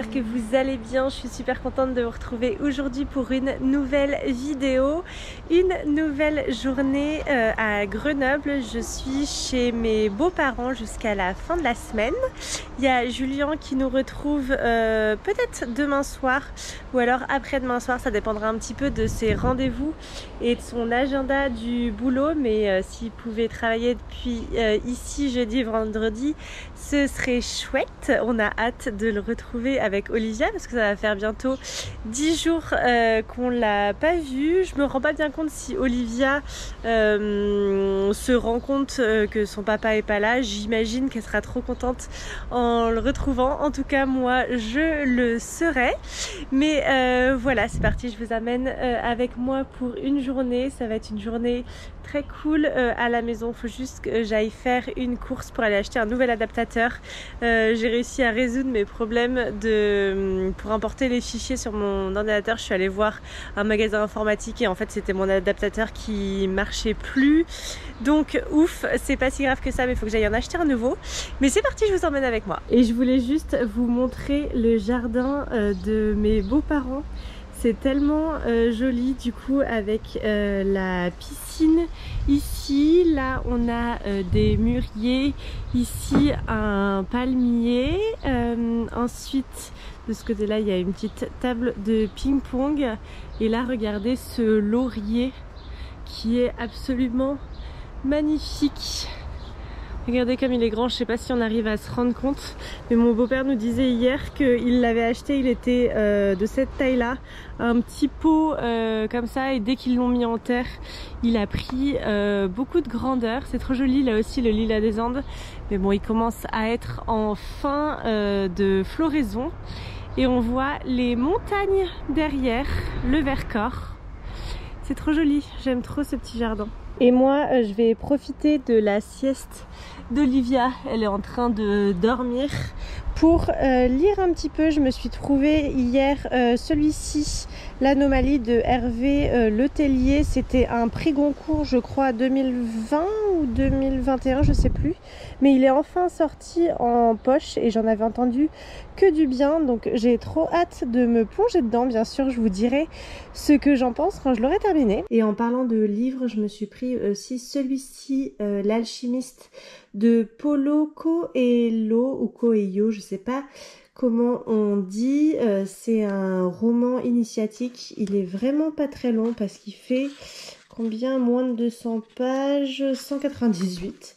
j'espère que vous allez bien. Je suis super contente de vous retrouver aujourd'hui pour une nouvelle vidéo, une nouvelle journée à Grenoble. Je suis chez mes beaux-parents jusqu'à la fin de la semaine. Il y a Julien qui nous retrouve peut-être demain soir ou alors après-demain soir, ça dépendra un petit peu de ses rendez-vous et de son agenda du boulot, mais s'il pouvait travailler depuis ici jeudi, vendredi, ce serait chouette. On a hâte de le retrouver avec Olivia parce que ça va faire bientôt 10 jours qu'on l'a pas vu. Je me rends pas bien compte si Olivia se rend compte que son papa est pas là. J'imagine qu'elle sera trop contente en le retrouvant. En tout cas, moi, je le serai. Mais voilà, c'est parti. Je vous amène avec moi pour une journée. Ça va être une journée très cool à la maison. Il faut juste que j'aille faire une course pour aller acheter un nouvel adaptateur. J'ai réussi à résoudre mes problèmes pour importer les fichiers sur mon ordinateur. Je suis allée voir un magasin informatique et en fait c'était mon adaptateur qui marchait plus. Donc ouf, c'est pas si grave que ça, mais il faut que j'aille en acheter un nouveau. Mais c'est parti, je vous emmène avec moi. Et je voulais juste vous montrer le jardin de mes beaux-parents. C'est tellement joli du coup avec la piscine ici. Là on a des mûriers, ici un palmier. Ensuite de ce côté là il y a une petite table de ping-pong. Et là regardez ce laurier qui est absolument magnifique. Regardez comme il est grand, je sais pas si on arrive à se rendre compte, mais mon beau-père nous disait hier qu'il l'avait acheté, il était de cette taille-là, un petit pot comme ça, et dès qu'ils l'ont mis en terre, il a pris beaucoup de grandeur. C'est trop joli, là aussi le lilas des Andes, mais bon, il commence à être en fin de floraison, et on voit les montagnes derrière, le Vercors. C'est trop joli, j'aime trop ce petit jardin. Et moi, je vais profiter de la sieste d'Olivia. Elle est en train de dormir pour lire un petit peu. Je me suis trouvé hier celui-ci, l'Anomalie de Hervé Letellier. C'était un prix Goncourt, je crois, 2020 ou 2021, je sais plus. Mais il est enfin sorti en poche et j'en avais entendu que du bien. Donc j'ai trop hâte de me plonger dedans. Bien sûr, je vous dirai ce que j'en pense quand je l'aurai terminé. Et en parlant de livres, je me suis pris aussi celui-ci, L'Alchimiste de Paulo Coelho ou Coelho, je sais pas comment on dit. C'est un roman initiatique. Il est vraiment pas très long parce qu'il fait combien, moins de 200 pages, 198.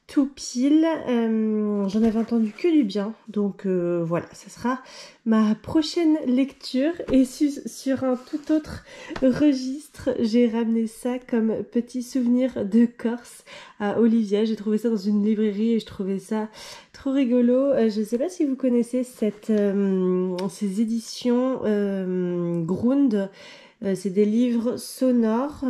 Tout pile, j'en avais entendu que du bien, donc voilà, ça sera ma prochaine lecture. Et sur un tout autre registre, j'ai ramené ça comme petit souvenir de Corse à Olivia. J'ai trouvé ça dans une librairie et je trouvais ça trop rigolo. Je ne sais pas si vous connaissez ces éditions Grund. C'est des livres sonores.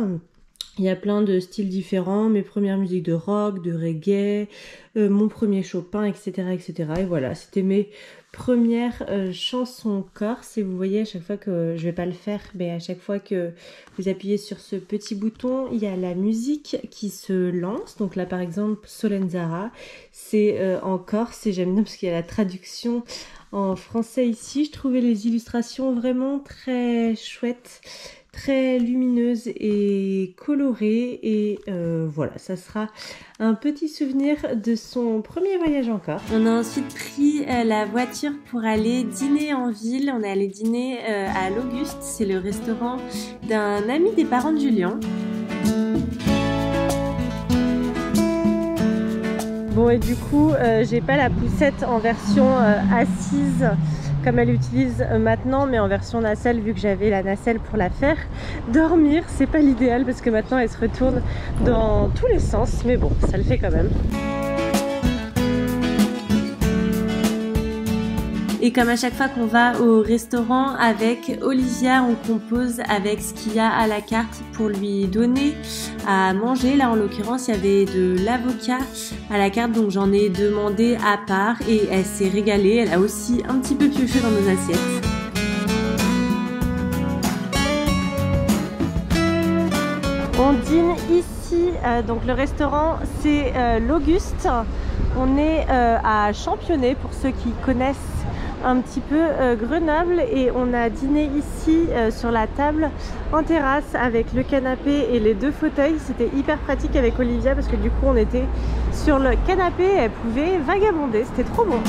Il y a plein de styles différents, mes premières musiques de rock, de reggae, mon premier Chopin, etc. etc. Et voilà, c'était mes premières chansons corse. Et vous voyez, à chaque fois que, je vais pas le faire, mais à chaque fois que vous appuyez sur ce petit bouton, il y a la musique qui se lance. Donc là, par exemple, Solenzara, c'est en corse et j'aime bien parce qu'il y a la traduction en français ici. Je trouvais les illustrations vraiment très chouettes, très lumineuse et colorée, et voilà, ça sera un petit souvenir de son premier voyage en Corse. On a ensuite pris la voiture pour aller dîner en ville. On est allé dîner à l'Auguste, c'est le restaurant d'un ami des parents de Julien. Bon, et du coup j'ai pas la poussette en version assise comme elle utilise maintenant, mais en version nacelle, vu que j'avais la nacelle pour la faire dormir. C'est pas l'idéal parce que maintenant elle se retourne dans tous les sens, mais bon, ça le fait quand même. Et comme à chaque fois qu'on va au restaurant avec Olivia, on compose avec ce qu'il y a à la carte pour lui donner à manger. Là en l'occurrence il y avait de l'avocat à la carte, donc j'en ai demandé à part et elle s'est régalée. Elle a aussi un petit peu pioché dans nos assiettes. On dîne ici, donc le restaurant c'est l'Auguste. On est à Championnet pour ceux qui connaissent un petit peu Grenoble et on a dîné ici sur la table en terrasse avec le canapé et les 2 fauteuils. C'était hyper pratique avec Olivia parce que du coup on était sur le canapé et elle pouvait vagabonder, c'était trop bon.